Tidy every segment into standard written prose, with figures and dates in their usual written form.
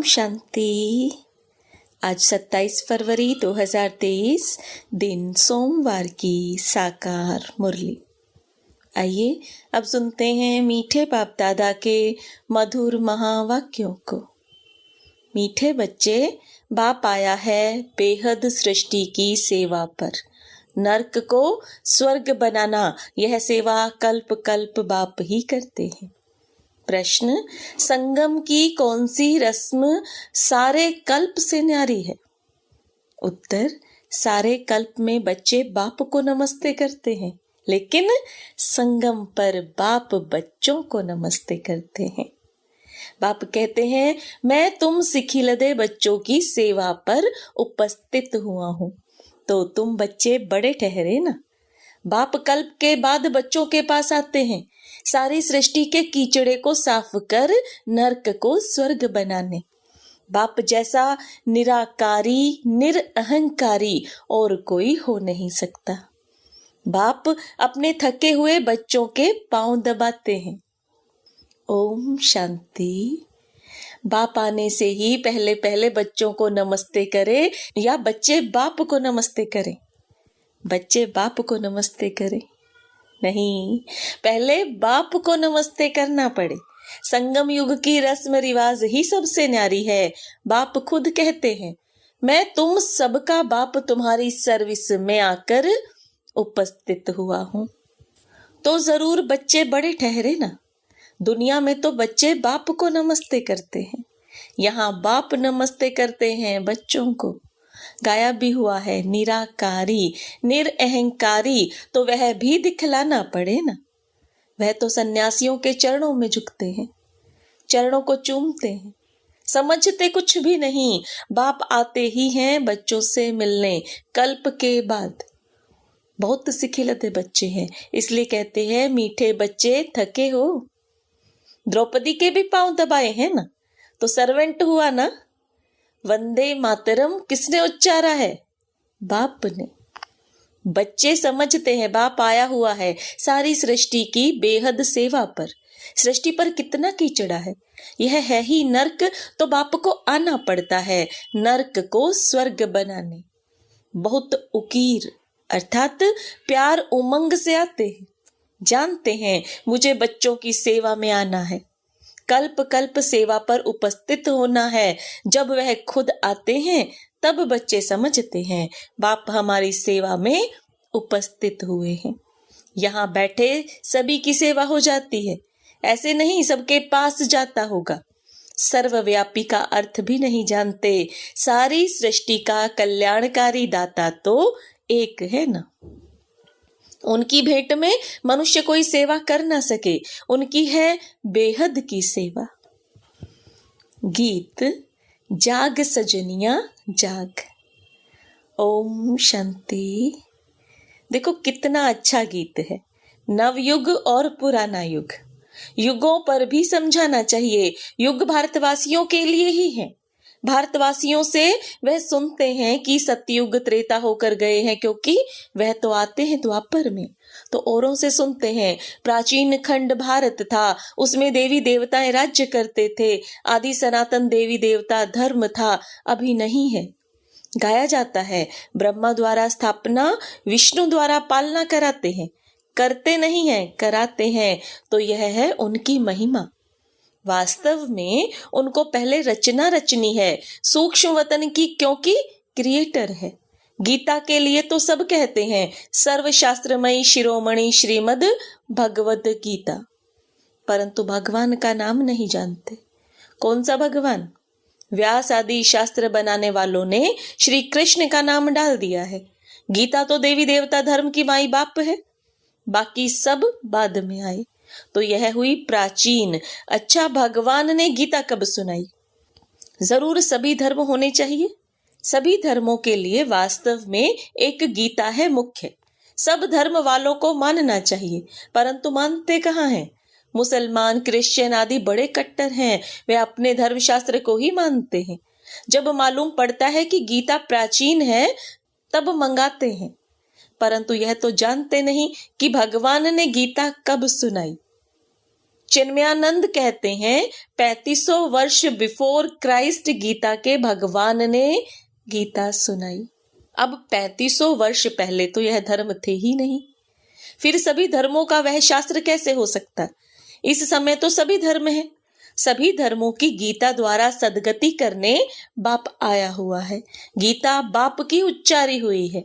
शांति। आज 27 फरवरी 2023 दिन सोमवार की साकार मुरली। आइए अब सुनते हैं मीठे बाप दादा के मधुर महावाक्यों को। मीठे बच्चे, बाप आया है बेहद सृष्टि की सेवा पर। नर्क को स्वर्ग बनाना, यह सेवा कल्प कल्प बाप ही करते हैं। प्रश्न, संगम की कौन सी रस्म सारे कल्प से न्यारी है? उत्तर, सारे कल्प में बच्चे बाप को नमस्ते करते हैं, लेकिन संगम पर बाप बच्चों को नमस्ते करते हैं। बाप कहते हैं, मैं तुम सिखिलदे बच्चों की सेवा पर उपस्थित हुआ हूं, तो तुम बच्चे बड़े ठहरे ना। बाप कल्प के बाद बच्चों के पास आते हैं, सारी सृष्टि के कीचड़े को साफ कर नर्क को स्वर्ग बनाने। बाप जैसा निराकारी, निरअहंकारी और कोई हो नहीं सकता। बाप अपने थके हुए बच्चों के पांव दबाते हैं। ओम शांति। बाप आने से ही पहले पहले बच्चों को नमस्ते करे या बच्चे बाप को नमस्ते करें? बच्चे बाप को नमस्ते करें? नहीं, पहले बाप को नमस्ते करना पड़े। संगम युग की रस्म रिवाज ही सबसे न्यारी है। बाप खुद कहते हैं, मैं तुम सबका बाप तुम्हारी सर्विस में आकर उपस्थित हुआ हूं, तो जरूर बच्चे बड़े ठहरे ना। दुनिया में तो बच्चे बाप को नमस्ते करते हैं, यहाँ बाप नमस्ते करते हैं बच्चों को। गाया भी हुआ है, निराकारी निरअहंकारी, तो वह भी दिखलाना पड़े ना। वह तो सन्यासियों के चरणों में झुकते हैं, चरणों को चूमते हैं, समझते कुछ भी नहीं। बाप आते ही हैं बच्चों से मिलने कल्प के बाद। बहुत सिखिलते बच्चे हैं, इसलिए कहते हैं, मीठे बच्चे थके हो? द्रौपदी के भी पांव दबाए हैं ना, तो सर्वेंट हुआ ना। वंदे मातरम किसने उच्चारा है? बाप ने। बच्चे समझते हैं बाप आया हुआ है सारी सृष्टि की बेहद सेवा पर। सृष्टि पर कितना कीचड़ा है, यह है ही नर्क, तो बाप को आना पड़ता है नर्क को स्वर्ग बनाने। बहुत उकीर अर्थात प्यार उमंग से आते हैं, जानते हैं मुझे बच्चों की सेवा में आना है, कल्प कल्प सेवा पर उपस्थित होना है। जब वह खुद आते हैं तब बच्चे समझते हैं बाप हमारी सेवा में उपस्थित हुए हैं। यहाँ बैठे सभी की सेवा हो जाती है, ऐसे नहीं सबके पास जाता होगा। सर्वव्यापी का अर्थ भी नहीं जानते, सारी सृष्टि का कल्याणकारी दाता तो एक है ना। उनकी भेंट में मनुष्य कोई सेवा कर ना सके, उनकी है बेहद की सेवा। गीत, जाग सजनिया जाग। ओम शांति। देखो कितना अच्छा गीत है। नवयुग और पुराना युग, युगों पर भी समझाना चाहिए। युग भारतवासियों के लिए ही है। भारतवासियों से वह सुनते हैं कि सतयुग त्रेता होकर गए हैं, क्योंकि वह तो आते हैं द्वापर में। तो औरों से सुनते हैं प्राचीन खंड भारत था, उसमें देवी देवताएं राज्य करते थे, आदि सनातन देवी देवता धर्म था, अभी नहीं है। गाया जाता है, ब्रह्मा द्वारा स्थापना, विष्णु द्वारा पालना कराते हैं, करते नहीं है कराते हैं, तो यह है उनकी महिमा। वास्तव में उनको पहले रचना रचनी है सूक्ष्म वतन की, क्योंकि क्रिएटर है। गीता के लिए तो सब कहते हैं सर्वशास्त्रमयी शिरोमणि श्रीमद् भगवद गीता, परंतु भगवान का नाम नहीं जानते। कौन सा भगवान? व्यास आदि शास्त्र बनाने वालों ने श्री कृष्ण का नाम डाल दिया है। गीता तो देवी देवता धर्म की माई बाप है, बाकी सब बाद में आए। तो यह हुई प्राचीन। अच्छा, भगवान ने गीता कब सुनाई? जरूर सभी धर्म होने चाहिए। सभी धर्मों के लिए वास्तव में एक गीता है मुख्य। सब धर्म वालों को मानना चाहिए, परंतु मानते कहाँ हैं? मुसलमान, क्रिश्चियन आदि बड़े कट्टर हैं, वे अपने धर्मशास्त्र को ही मानते हैं। जब मालूम पड़ता है कि गीता प्राचीन है तब मंगाते हैं, परंतु यह तो जानते नहीं कि भगवान ने गीता कब सुनाई। चिन्मयानंद कहते हैं 3500 वर्ष बिफोर क्राइस्ट गीता के भगवान ने गीता सुनाई। अब 3500 वर्ष पहले तो यह धर्म थे ही नहीं, फिर सभी धर्मों का वह शास्त्र कैसे हो सकता? इस समय तो सभी धर्म हैं। सभी धर्मों की गीता द्वारा सदगति करने बाप आया हुआ है। गीता बाप की उच्चारी हुई है,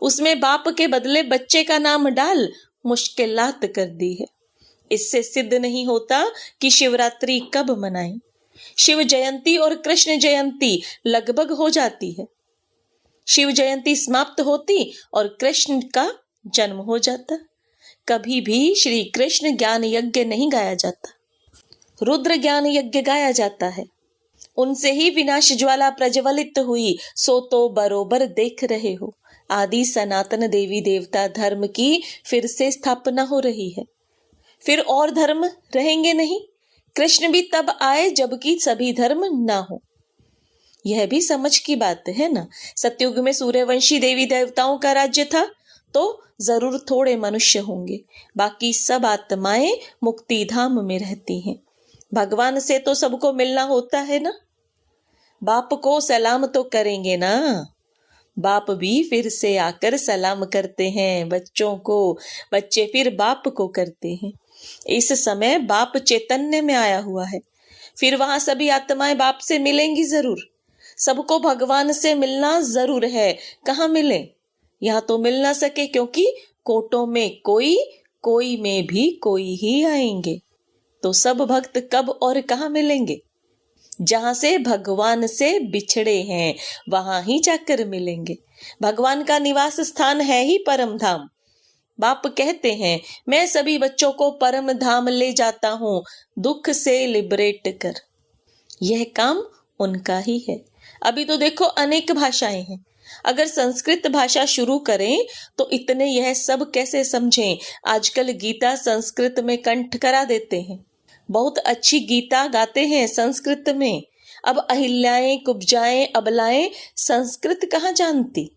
उसमें बाप के बदले बच्चे का नाम डाल मुश्किलात कर दी है। इससे सिद्ध नहीं होता कि शिवरात्रि कब मनाएं। शिव जयंती और कृष्ण जयंती लगभग हो जाती है। शिव जयंती समाप्त होती और कृष्ण का जन्म हो जाता। कभी भी श्री कृष्ण ज्ञान यज्ञ नहीं गाया जाता, रुद्र ज्ञान यज्ञ गाया जाता है। उनसे ही विनाश ज्वाला प्रज्वलित हुई, सो तो बरोबर देख रहे हो। आदि सनातन देवी देवता धर्म की फिर से स्थापना हो रही है। फिर और धर्म रहेंगे नहीं। कृष्ण भी तब आए जबकि सभी धर्म ना हो। यह भी समझ की बात है ना। सतयुग में सूर्यवंशी देवी देवताओं का राज्य था, तो जरूर थोड़े मनुष्य होंगे, बाकी सब आत्माएं मुक्ति धाम में रहती हैं। भगवान से तो सबको मिलना होता है ना। बाप को सलाम तो करेंगे ना। बाप भी फिर से आकर सलाम करते हैं बच्चों को, बच्चे फिर बाप को करते हैं। इस समय बाप चैतन्य में आया हुआ है, फिर वहां सभी आत्माएं बाप से मिलेंगी जरूर। सबको भगवान से मिलना जरूर है। कहाँ मिले? यहाँ तो मिल ना सके, क्योंकि कोटों में कोई, कोई में भी कोई ही आएंगे। तो सब भक्त कब और कहाँ मिलेंगे? जहां से भगवान से बिछड़े हैं वहां ही जाकर मिलेंगे। भगवान का निवास स्थान है ही परम धाम। बाप कहते हैं, मैं सभी बच्चों को परम धाम ले जाता हूँ, दुख से लिबरेट कर। यह काम उनका ही है। अभी तो देखो अनेक भाषाएं हैं। अगर संस्कृत भाषा शुरू करें तो इतने यह सब कैसे समझें? आजकल गीता संस्कृत में कंठ करा देते हैं। बहुत अच्छी गीता गाते हैं संस्कृत में। अब अहिल्याएं, कुब्जाएं, अबलाएं संस्कृत कहाँ जानती?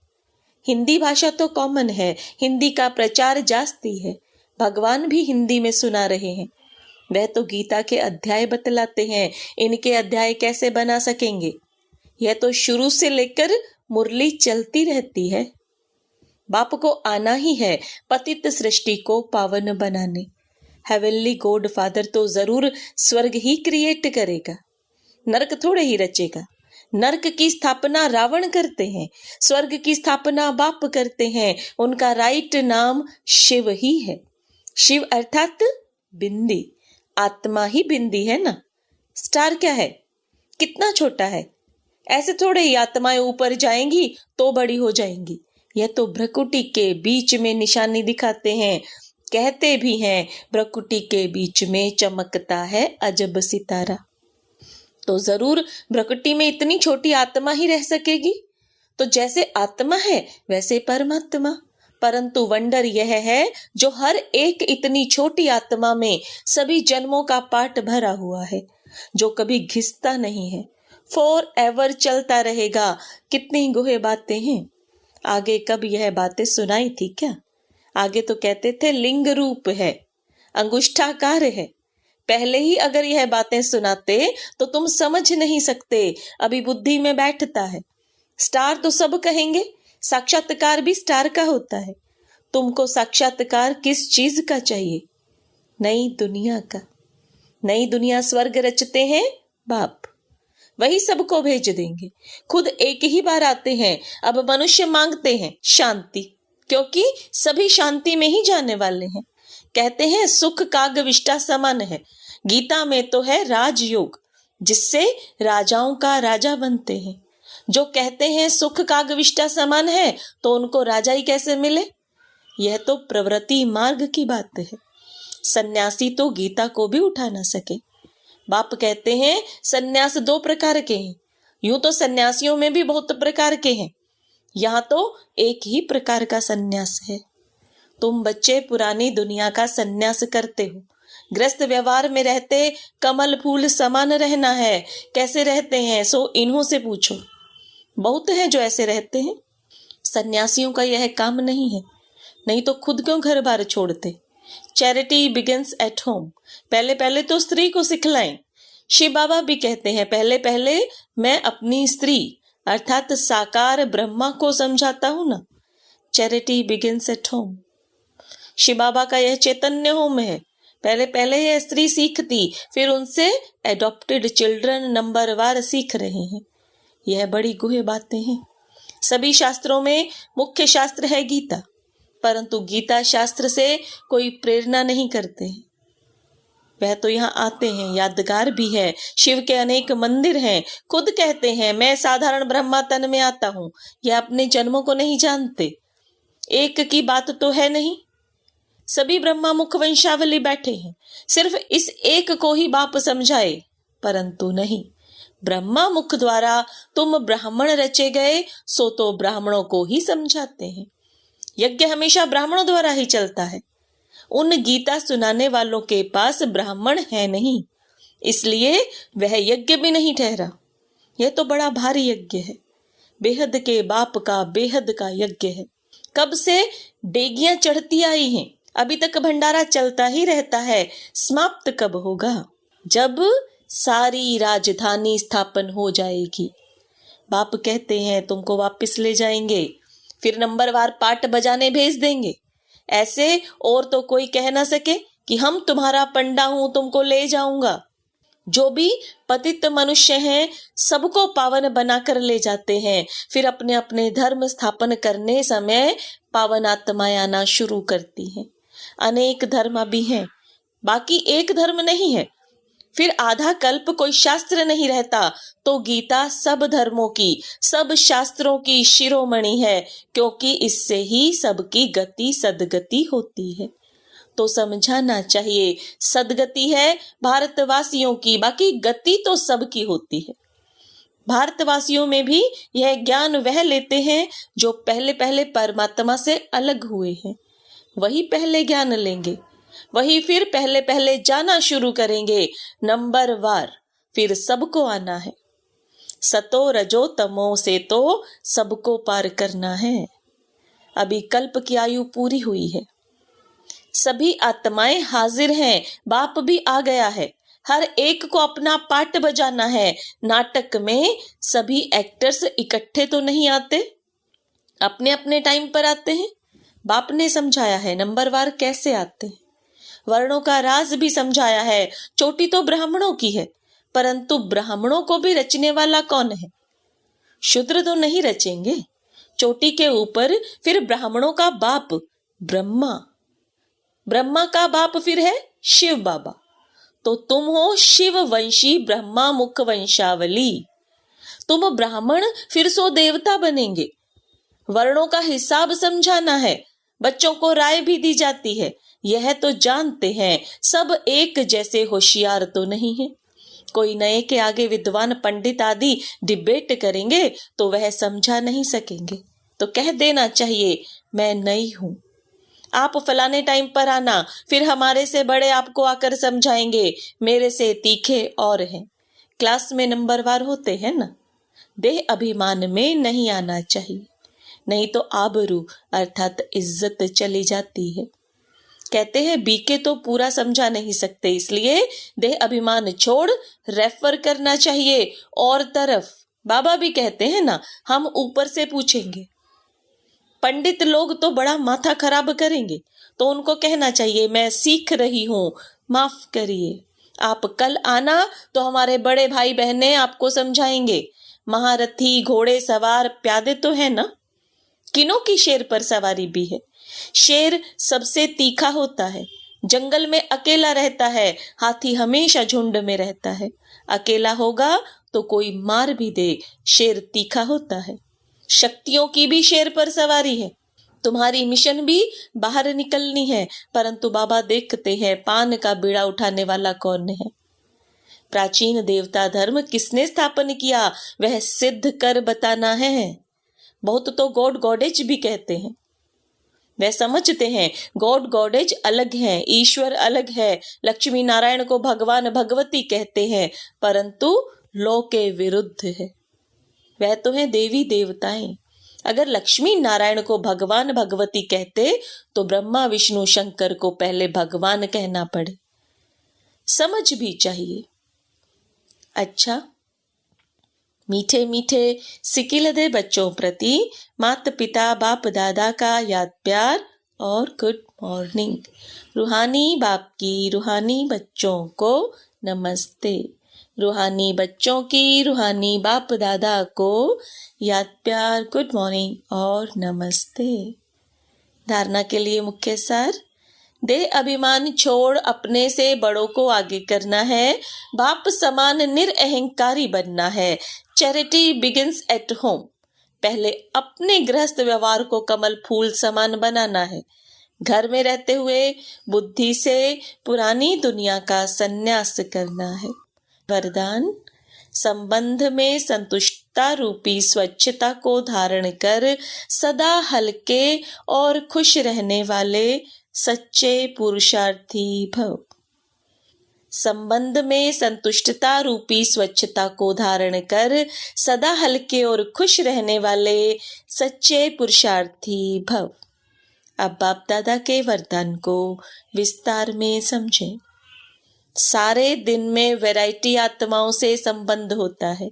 हिंदी भाषा तो कॉमन है, हिंदी का प्रचार जास्ती है। भगवान भी हिंदी में सुना रहे हैं। वह तो गीता के अध्याय बतलाते हैं, इनके अध्याय कैसे बना सकेंगे? यह तो शुरू से लेकर मुरली चलती रहती है। बाप को आना ही है पतित सृष्टि को पावन बनाने। हेवनली गॉड फादर तो जरूर स्वर्ग ही क्रिएट करेगा, नरक थोड़े ही रचेगा। नरक की स्थापना रावण करते हैं, स्वर्ग की स्थापना बाप करते हैं। उनका राइट नाम शिव ही है। शिव अर्थात बिंदी, आत्मा ही बिंदी है ना। स्टार क्या है? कितना छोटा है। ऐसे थोड़े ही आत्माएं ऊपर जाएंगी तो बड़ी हो जाएंगी। यह तो भ्रकुटी के बीच में निशानी दिखाते हैं। कहते भी हैं भ्रकुटी के बीच में चमकता है अजब सितारा। तो जरूर भ्रकुटी में इतनी छोटी आत्मा ही रह सकेगी। तो जैसे आत्मा है वैसे परमात्मा। परंतु वंडर यह है जो हर एक इतनी छोटी आत्मा में सभी जन्मों का पाठ भरा हुआ है, जो कभी घिसता नहीं है, फॉर एवर चलता रहेगा। कितनी गुहे बातें हैं। आगे कब यह बातें सुनाई थी क्या? आगे तो कहते थे लिंग रूप है, अंगुष्ठाकार है। पहले ही अगर यह बातें सुनाते तो तुम समझ नहीं सकते, अभी बुद्धि में बैठता है। स्टार तो सब कहेंगे, साक्षात्कार भी स्टार का होता है। तुमको साक्षात्कार किस चीज का चाहिए? नई दुनिया का। नई दुनिया स्वर्ग रचते हैं बाप, वही सबको भेज देंगे। खुद एक ही बार आते हैं। अब मनुष्य मांगते हैं शांति, क्योंकि सभी शांति में ही जाने वाले हैं। कहते हैं सुख कागविष्टा समान है। गीता में तो है राजयोग, जिससे राजाओं का राजा बनते हैं। जो कहते हैं सुख कागविष्टा समान है, तो उनको राजा ही कैसे मिले? यह तो प्रवृत्ति मार्ग की बात है। सन्यासी तो गीता को भी उठा ना सके। बाप कहते हैं सन्यास 2 प्रकार के हैं। यूं तो सन्यासियों में भी बहुत प्रकार के हैं, यहाँ तो एक ही प्रकार का सन्यास है। तुम बच्चे पुरानी दुनिया का सन्यास करते हो। ग्रस्त व्यवहार में रहते कमल फूल समान रहना है। कैसे रहते हैं सो इन्हों से पूछो। बहुत हैं जो ऐसे रहते हैं। सन्यासियों का यह काम नहीं है, नहीं तो खुद क्यों घर बार छोड़ते। Charity begins at home. पहले पहले तो स्त्री को सिखलाएं। शिव बाबा भी कहते हैं पहले पहले मैं अपनी स्त्री अर्थात साकार ब्रह्मा को समझाता हूं ना। Charity begins at home. Shiv Baba का यह चैतन्य होम है। पहले पहले यह स्त्री सीखती, फिर उनसे एडॉप्टेड चिल्ड्रन नंबरवार सीख रहे हैं। यह बड़ी गुह्य बातें हैं। सभी शास्त्रों में मुख्य शास्त्र है गीता, परंतु गीता शास्त्र से कोई प्रेरणा नहीं करते। वह तो यहाँ आते हैं, यादगार भी है। शिव के अनेक मंदिर हैं। खुद कहते हैं मैं साधारण ब्रह्मा तन में आता हूँ। यह अपने जन्मों को नहीं जानते। एक की बात तो है नहीं, सभी ब्रह्मा मुख वंशावली बैठे हैं। सिर्फ इस एक को ही बाप समझाए, परंतु नहीं। ब्रह्मा मुख द्वारा तुम ब्राह्मण रचे गए, सो तो ब्राह्मणों को ही समझाते हैं। यज्ञ हमेशा ब्राह्मणों द्वारा ही चलता है। उन गीता सुनाने वालों के पास ब्राह्मण है नहीं, इसलिए वह यज्ञ भी नहीं ठहरा। यह तो बड़ा भारी यज्ञ है। बेहद के बाप का बेहद का यज्ञ है। कब से डेगियां चढ़ती आई हैं, अभी तक भंडारा चलता ही रहता है। समाप्त कब होगा? जब सारी राजधानी स्थापन हो जाएगी। बाप कहते हैं तुमको वापस ले जाएंगे, फिर नंबरवार पाट बजाने भेज देंगे। ऐसे और तो कोई कह ना सके कि हम तुम्हारा पंडा हूं, तुमको ले जाऊंगा। जो भी पतित मनुष्य हैं, सबको पावन बनाकर ले जाते हैं। फिर अपने अपने धर्म स्थापन करने समय पावन आत्माएं आना शुरू करती हैं। अनेक धर्म भी हैं, बाकी एक धर्म नहीं है। फिर आधा कल्प कोई शास्त्र नहीं रहता, तो गीता सब धर्मों की, सब शास्त्रों की शिरोमणि है, क्योंकि इससे ही सबकी गति सदगति होती है। तो समझाना चाहिए, सदगति है भारतवासियों की, बाकी गति तो सबकी होती है। भारतवासियों में भी यह ज्ञान वह लेते हैं जो पहले पहले परमात्मा से अलग हुए हैं। वही पहले ज्ञान लेंगे, वही फिर पहले पहले जाना शुरू करेंगे नंबरवार। फिर सबको आना है। सतो रजो तमो से तो सबको पार करना है। अभी कल्प की आयु पूरी हुई है। सभी आत्माएं हाजिर हैं। बाप भी आ गया है। हर एक को अपना पार्ट बजाना है। नाटक में सभी एक्टर्स इकट्ठे तो नहीं आते, अपने अपने टाइम पर आते हैं। बाप ने समझाया है नंबरवार कैसे आते हैं। वर्णों का राज भी समझाया है। चोटी तो ब्राह्मणों की है, परंतु ब्राह्मणों को भी रचने वाला कौन है? शूद्र तो नहीं रचेंगे। चोटी के ऊपर फिर ब्राह्मणों का बाप ब्रह्मा, ब्रह्मा का बाप फिर है शिव बाबा। तो तुम हो शिव वंशी ब्रह्मा मुख वंशावली। तुम ब्राह्मण फिर सो देवता बनेंगे। वर्णों का हिसाब समझाना है। बच्चों को राय भी दी जाती है। यह तो जानते हैं सब एक जैसे होशियार तो नहीं है। कोई नए के आगे विद्वान पंडित आदि डिबेट करेंगे तो वह समझा नहीं सकेंगे। तो कह देना चाहिए मैं नई हूं, आप फलाने टाइम पर आना, फिर हमारे से बड़े आपको आकर समझाएंगे, मेरे से तीखे और हैं। क्लास में नंबरवार होते हैं ना। देह अभिमान में नहीं आना चाहिए, नहीं तो आबरू अर्थात इज्जत चली जाती है। कहते हैं बीके तो पूरा समझा नहीं सकते, इसलिए देह अभिमान छोड़ रेफर करना चाहिए और तरफ। बाबा भी कहते हैं ना हम ऊपर से पूछेंगे। पंडित लोग तो बड़ा माथा खराब करेंगे, तो उनको कहना चाहिए मैं सीख रही हूं, माफ करिए। आप कल आना तो हमारे बड़े भाई बहनें आपको समझाएंगे। महारथी घोड़े सवार प्यादे तो है ना। किनों की शेर पर सवारी भी है। शेर सबसे तीखा होता है। जंगल में अकेला रहता है, हाथी हमेशा झुंड में रहता है। अकेला होगा तो कोई मार भी दे, शेर तीखा होता है। शक्तियों की भी शेर पर सवारी है। तुम्हारी मिशन भी बाहर निकलनी है, परंतु बाबा देखते हैं पान का बीड़ा उठाने वाला कौन है। प्राचीन देवता धर्म किसने स्थापन किया वह सिद्ध कर बताना है। बहुत तो गॉड गॉडेज भी कहते हैं। वे समझते हैं गॉड गॉडेज अलग हैं, ईश्वर अलग है। लक्ष्मी नारायण को भगवान भगवती कहते हैं, परंतु लौ के विरुद्ध है। वह तो है देवी देवताएं। अगर लक्ष्मी नारायण को भगवान भगवती कहते तो ब्रह्मा विष्णु शंकर को पहले भगवान कहना पड़े। समझ भी चाहिए। अच्छा, मीठे मीठे सिकिलदे बच्चों प्रति माता पिता बाप दादा का याद प्यार और गुड मॉर्निंग। रूहानी बाप की रूहानी बच्चों को नमस्ते। रूहानी बच्चों की रूहानी बाप दादा को याद प्यार गुड मॉर्निंग और नमस्ते। धारणा के लिए मुख्य सार। देह अभिमान छोड़ अपने से बड़ों को आगे करना है। बाप समान निरअहंकारी बनना है। Charity begins at home. पहले अपने गृहस्थ व्यवहार को कमल फूल समान बनाना है। घर में रहते हुए बुद्धि से पुरानी दुनिया का संन्यास करना है। वरदान। संबंध में संतुष्टता रूपी स्वच्छता को धारण कर सदा हल्के और खुश रहने वाले सच्चे पुरुषार्थी भव। संबंध में संतुष्टता रूपी स्वच्छता को धारण कर सदा हल्के और खुश रहने वाले सच्चे पुरुषार्थी भव। अब बाप दादा के वरदान को विस्तार में समझें। सारे दिन में वैरायटी आत्माओं से संबंध होता है।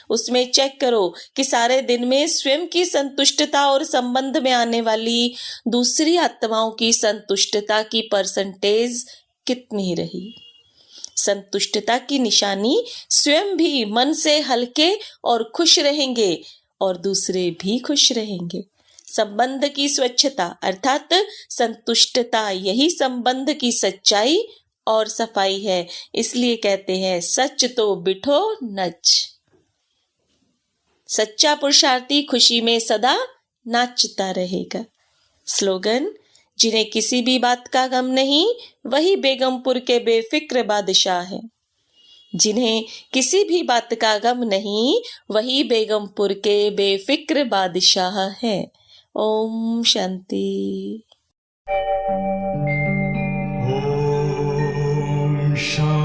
उसमें चेक करो कि सारे दिन में स्वयं की संतुष्टता और संबंध में आने वाली दूसरी आत्माओं की संतुष्टता की परसेंटेज कितनी रही। संतुष्टता की निशानी स्वयं भी मन से हल्के और खुश रहेंगे और दूसरे भी खुश रहेंगे। संबंध की स्वच्छता अर्थात संतुष्टता, यही संबंध की सच्चाई और सफाई है। इसलिए कहते हैं सच तो बिठो नच। सच्चा पुरुषार्थी खुशी में सदा नाचता रहेगा। स्लोगन। जिन्हें किसी भी बात का गम नहीं, वही बेगमपुर के बेफिक्र बादशाह हैं। जिन्हें किसी भी बात का गम नहीं, वही बेगमपुर के बेफिक्र बादशाह हैं। ओम शांति। ओम शांति।